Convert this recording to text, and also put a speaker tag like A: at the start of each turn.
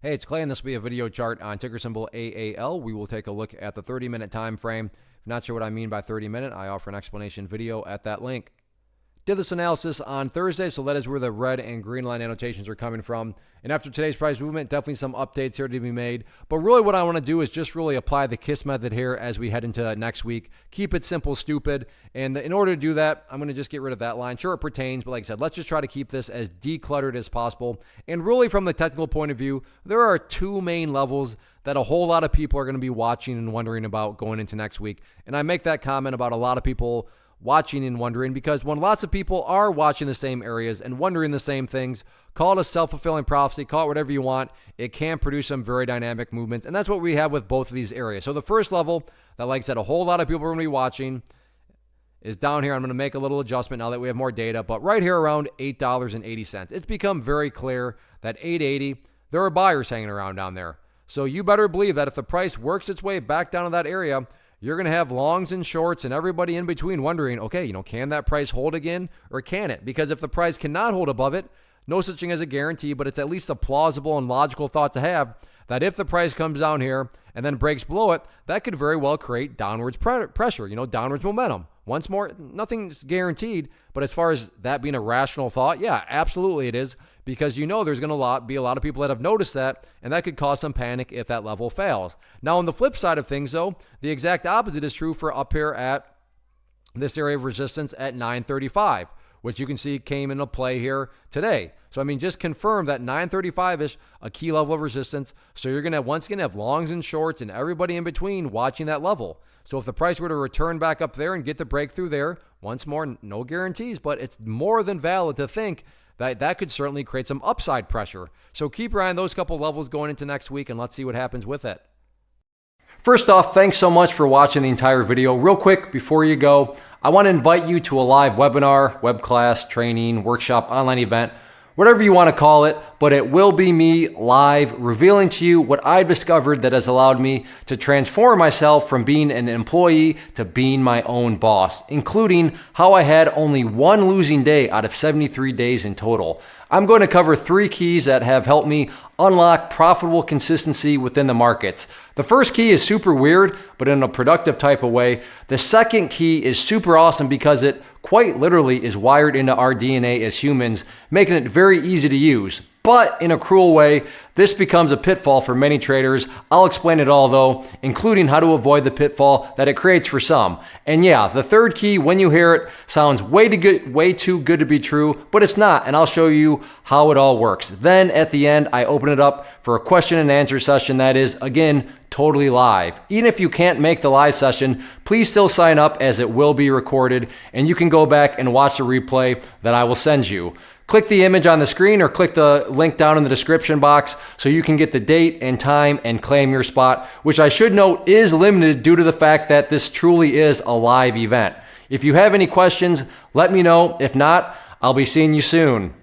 A: Hey, it's Clay, and this will be a video chart on ticker symbol AAL. We will take a look at the 30-minute time frame. If you're not sure what I mean by 30-minute, I offer an explanation video at that link. Did this analysis on Thursday, so that is where the red and green line annotations are coming from. And after today's price movement, definitely some updates here to be made. But really what I want to do is just really apply the KISS method here as we head into next week. Keep it simple, stupid. And in order to do that, I'm going to just get rid of that line. Sure, it pertains, but like I said, let's just try to keep this as decluttered as possible. And really from the technical point of view, there are two main levels that a whole lot of people are going to be watching and wondering about going into next week. And I make that comment about a lot of people watching and wondering because when lots of people are watching the same areas and wondering the same things, call it a self-fulfilling prophecy, call it whatever you want, it can produce some very dynamic movements. And that's what we have with both of these areas. So the first level that, like I said, a whole lot of people are going to be watching is down here. I'm going to make a little adjustment now that we have more data, but right here around $8.80. It's become very clear that $8.80, there are buyers hanging around down there. So you better believe that if the price works its way back down to that area, you're going to have longs and shorts and everybody in between wondering, okay, can that price hold again or can it? Because if the price cannot hold above it, no such thing as a guarantee, but it's at least a plausible and logical thought to have that if the price comes down here and then breaks below it, that could very well create downwards pressure, downwards momentum. Once more, nothing's guaranteed, but as far as that being a rational thought, yeah, absolutely it is, because there's going to be a lot of people that have noticed that, and that could cause some panic if that level fails. Now, on the flip side of things, though, the exact opposite is true for up here at this area of resistance at 935, which you can see came into play here today. So, just confirm that 935 is a key level of resistance. So you're going to once again have longs and shorts and everybody in between watching that level. So if the price were to return back up there and get the breakthrough there, once more, no guarantees, but it's more than valid to think that could certainly create some upside pressure. So keep your eye on those couple levels going into next week, and let's see what happens with it. First off, thanks so much for watching the entire video. Real quick, before you go, I want to invite you to a live webinar, web class, training, workshop, online event, whatever you want to call it, but it will be me live revealing to you what I've discovered that has allowed me to transform myself from being an employee to being my own boss, including how I had only one losing day out of 73 days in total. I'm going to cover 3 keys that have helped me unlock profitable consistency within the markets. The first key is super weird, but in a productive type of way. The second key is super awesome because it quite literally is wired into our DNA as humans, making it very easy to use. But in a cruel way, this becomes a pitfall for many traders. I'll explain it all though, including how to avoid the pitfall that it creates for some. And yeah, the third key, when you hear it, sounds way too good to be true, but it's not, and I'll show you how it all works. Then at the end, I open it up for a question and answer session that is, again, totally live. Even if you can't make the live session, please still sign up as it will be recorded, and you can go back and watch the replay that I will send you. Click the image on the screen or click the link down in the description box so you can get the date and time and claim your spot, which I should note is limited due to the fact that this truly is a live event. If you have any questions, let me know. If not, I'll be seeing you soon.